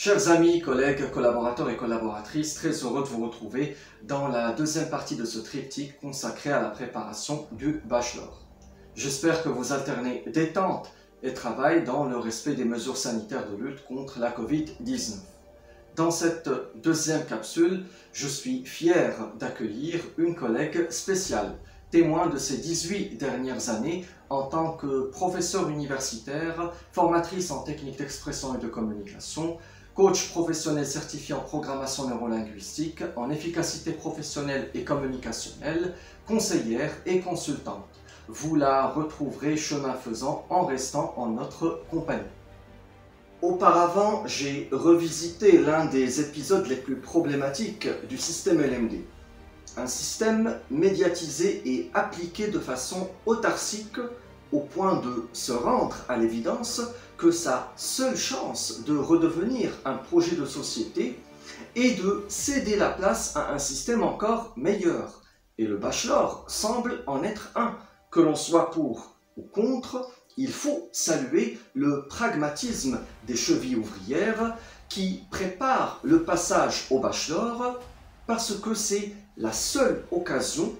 Chers amis, collègues, collaborateurs et collaboratrices, très heureux de vous retrouver dans la deuxième partie de ce triptyque consacré à la préparation du bachelor. J'espère que vous alternez détente et travail dans le respect des mesures sanitaires de lutte contre la Covid-19. Dans cette deuxième capsule, je suis fier d'accueillir une collègue spéciale, témoin de ses 18 dernières années en tant que professeure universitaire, formatrice en techniques d'expression et de communication, coach professionnel certifié en programmation neurolinguistique, en efficacité professionnelle et communicationnelle, conseillère et consultante. Vous la retrouverez chemin faisant en restant en notre compagnie. Auparavant, j'ai revisité l'un des épisodes les plus problématiques du système LMD. Un système médiatisé et appliqué de façon autarcique au point de se rendre à l'évidence que sa seule chance de redevenir un projet de société est de céder la place à un système encore meilleur. Et le bachelor semble en être un. Que l'on soit pour ou contre, il faut saluer le pragmatisme des chevilles ouvrières qui préparent le passage au bachelor parce que c'est la seule occasion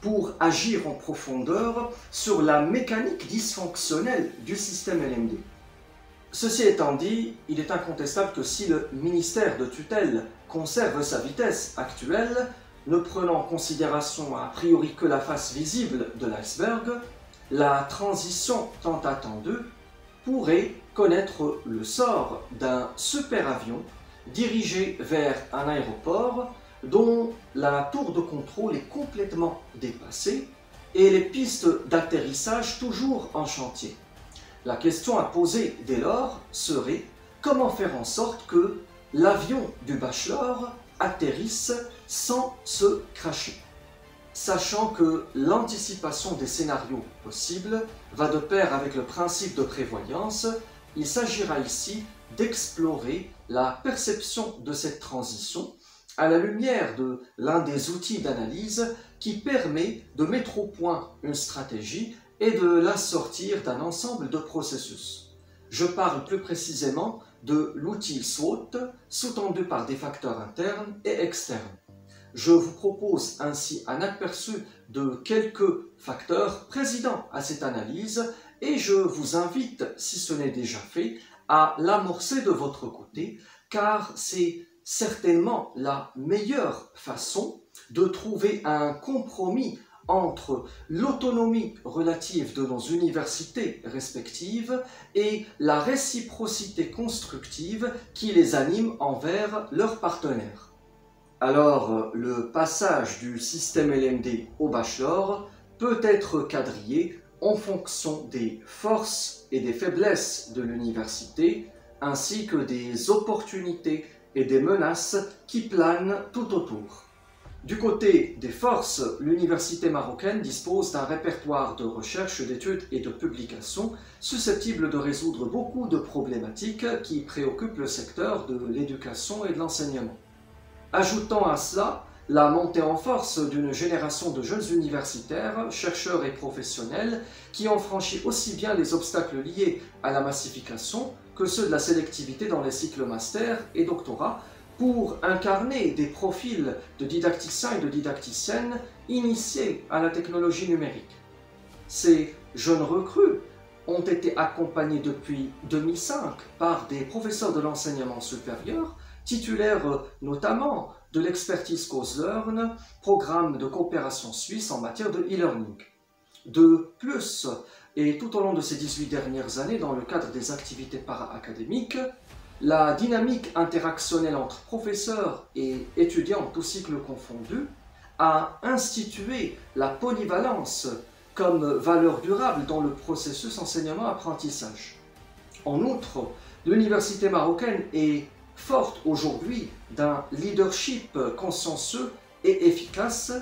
pour agir en profondeur sur la mécanique dysfonctionnelle du système LMD. Ceci étant dit, il est incontestable que si le ministère de tutelle conserve sa vitesse actuelle, ne prenant en considération a priori que la face visible de l'iceberg, la transition tant attendue pourrait connaître le sort d'un super avion dirigé vers un aéroport dont la tour de contrôle est complètement dépassée et les pistes d'atterrissage toujours en chantier. La question à poser dès lors serait comment faire en sorte que l'avion du bachelor atterrisse sans se cracher. Sachant que l'anticipation des scénarios possibles va de pair avec le principe de prévoyance, il s'agira ici d'explorer la perception de cette transition à la lumière de l'un des outils d'analyse qui permet de mettre au point une stratégie et de la sortir d'un ensemble de processus. Je parle plus précisément de l'outil SWOT, sous-tendu par des facteurs internes et externes. Je vous propose ainsi un aperçu de quelques facteurs présidents à cette analyse et je vous invite, si ce n'est déjà fait, à l'amorcer de votre côté, car c'est certainement la meilleure façon de trouver un compromis entre l'autonomie relative de nos universités respectives et la réciprocité constructive qui les anime envers leurs partenaires. Alors, le passage du système LMD au bachelor peut être quadrillé en fonction des forces et des faiblesses de l'université, ainsi que des opportunités et des menaces qui planent tout autour. Du côté des forces, l'université marocaine dispose d'un répertoire de recherche, d'études et de publications susceptibles de résoudre beaucoup de problématiques qui préoccupent le secteur de l'éducation et de l'enseignement. Ajoutant à cela la montée en force d'une génération de jeunes universitaires, chercheurs et professionnels qui ont franchi aussi bien les obstacles liés à la massification que ceux de la sélectivité dans les cycles master et doctorat pour incarner des profils de didacticiens et de didacticiennes initiés à la technologie numérique. Ces jeunes recrues ont été accompagnés depuis 2005 par des professeurs de l'enseignement supérieur, titulaires notamment de l'expertise CauseLearn, programme de coopération suisse en matière de e-learning. De plus, et tout au long de ces 18 dernières années, dans le cadre des activités para-académiques, la dynamique interactionnelle entre professeurs et étudiants, tous cycles confondus, a institué la polyvalence comme valeur durable dans le processus enseignement-apprentissage. En outre, l'université marocaine est forte aujourd'hui d'un leadership consciencieux et efficace,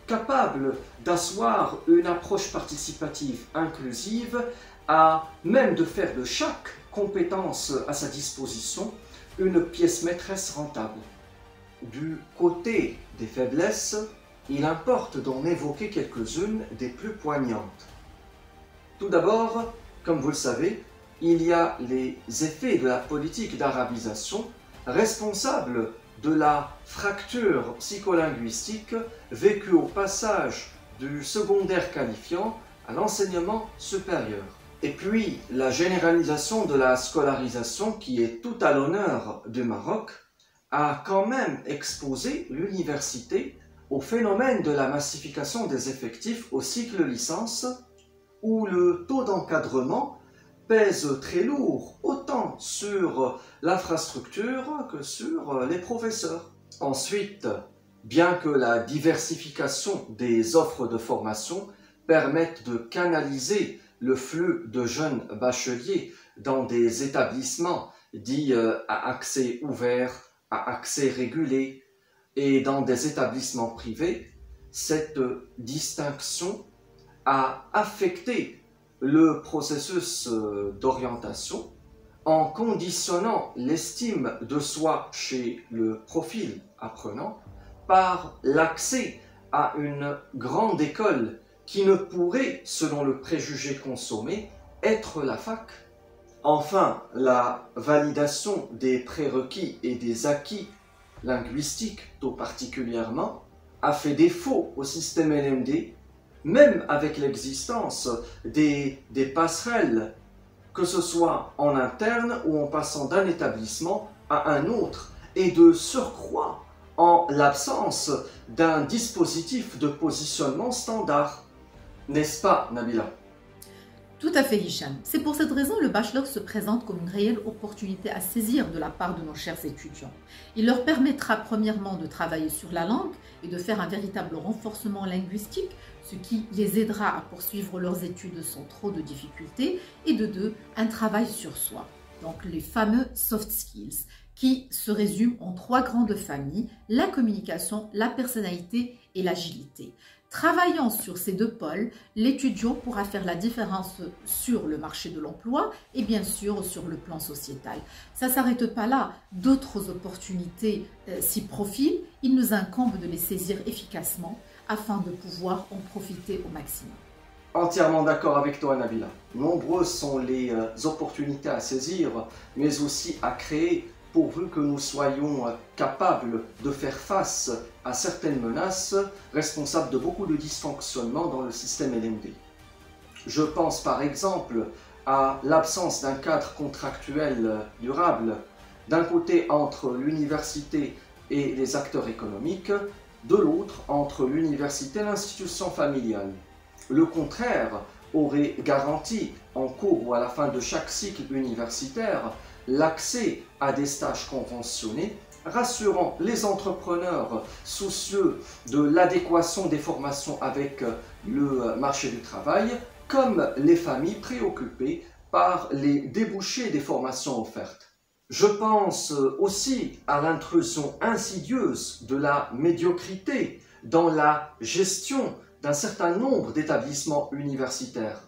capable d'asseoir une approche participative inclusive, à même de faire de chaque compétence à sa disposition une pièce maîtresse rentable. Du côté des faiblesses, il importe d'en évoquer quelques-unes des plus poignantes. Tout d'abord, comme vous le savez, il y a les effets de la politique d'arabisation responsables de la fracture psycholinguistique vécue au passage du secondaire qualifiant à l'enseignement supérieur. Et puis, la généralisation de la scolarisation, qui est tout à l'honneur du Maroc, a quand même exposé l'université au phénomène de la massification des effectifs au cycle licence, où le taux d'encadrement pèse très lourd, autant sur l'infrastructure que sur les professeurs. Ensuite, bien que la diversification des offres de formation permette de canaliser le flux de jeunes bacheliers dans des établissements dits à accès ouvert, à accès régulé et dans des établissements privés, cette distinction a affecté le processus d'orientation en conditionnant l'estime de soi chez le profil apprenant par l'accès à une grande école qui ne pourrait, selon le préjugé consommé, être la fac. Enfin, la validation des prérequis et des acquis linguistiques, tout particulièrement, a fait défaut au système LMD, même avec l'existence des passerelles, que ce soit en interne ou en passant d'un établissement à un autre, et de surcroît en l'absence d'un dispositif de positionnement standard. N'est-ce pas, Nabila? Tout à fait, Hicham. C'est pour cette raison que le bachelor se présente comme une réelle opportunité à saisir de la part de nos chers étudiants. Il leur permettra premièrement de travailler sur la langue et de faire un véritable renforcement linguistique, ce qui les aidera à poursuivre leurs études sans trop de difficultés, et de deux, un travail sur soi. Donc les fameux soft skills, qui se résument en trois grandes familles, la communication, la personnalité et l'agilité. Travaillant sur ces deux pôles, l'étudiant pourra faire la différence sur le marché de l'emploi et bien sûr sur le plan sociétal. Ça ne s'arrête pas là, d'autres opportunités s'y profilent, il nous incombe de les saisir efficacement afin de pouvoir en profiter au maximum. Entièrement d'accord avec toi, Nabila. Nombreuses sont les opportunités à saisir, mais aussi à créer, pourvu que nous soyons capables de faire face à certaines menaces responsables de beaucoup de dysfonctionnements dans le système LMD. Je pense par exemple à l'absence d'un cadre contractuel durable, d'un côté entre l'université et les acteurs économiques, de l'autre entre l'université et l'institution familiale. Le contraire aurait garanti, en cours ou à la fin de chaque cycle universitaire, l'accès à des stages conventionnés, rassurant les entrepreneurs soucieux de l'adéquation des formations avec le marché du travail, comme les familles préoccupées par les débouchés des formations offertes. Je pense aussi à l'intrusion insidieuse de la médiocrité dans la gestion d'un certain nombre d'établissements universitaires.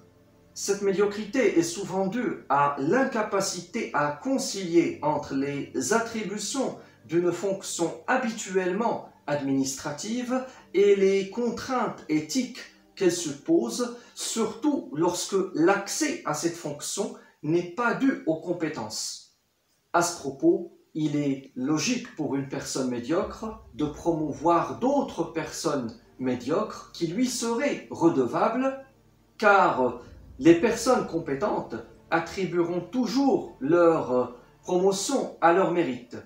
Cette médiocrité est souvent due à l'incapacité à concilier entre les attributions d'une fonction habituellement administrative et les contraintes éthiques qu'elle suppose, surtout lorsque l'accès à cette fonction n'est pas dû aux compétences. À ce propos, il est logique pour une personne médiocre de promouvoir d'autres personnes médiocres qui lui seraient redevables, car les personnes compétentes attribueront toujours leur promotion à leur mérite,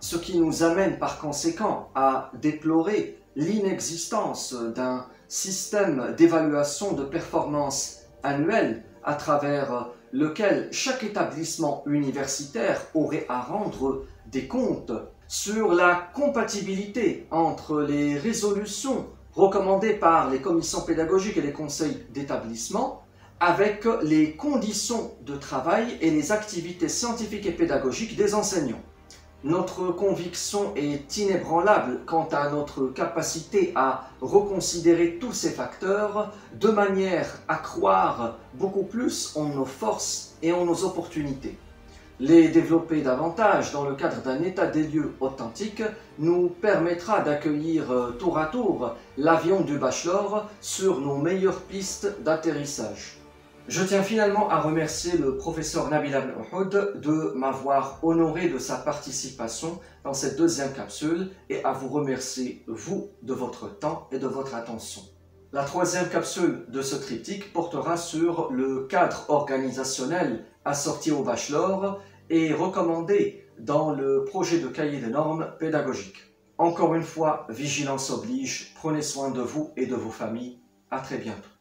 ce qui nous amène par conséquent à déplorer l'inexistence d'un système d'évaluation de performance annuelle à travers lequel chaque établissement universitaire aurait à rendre des comptes sur la compatibilité entre les résolutions recommandées par les commissions pédagogiques et les conseils d'établissement avec les conditions de travail et les activités scientifiques et pédagogiques des enseignants. Notre conviction est inébranlable quant à notre capacité à reconsidérer tous ces facteurs de manière à croire beaucoup plus en nos forces et en nos opportunités. Les développer davantage dans le cadre d'un état des lieux authentique nous permettra d'accueillir tour à tour l'avion du bachelor sur nos meilleures pistes d'atterrissage. Je tiens finalement à remercier le professeur Nabil Abn Ouhoud de m'avoir honoré de sa participation dans cette deuxième capsule et à vous remercier, vous, de votre temps et de votre attention. La troisième capsule de ce triptyque portera sur le cadre organisationnel assorti au bachelor et recommandé dans le projet de cahier des normes pédagogiques. Encore une fois, vigilance oblige, prenez soin de vous et de vos familles. À très bientôt.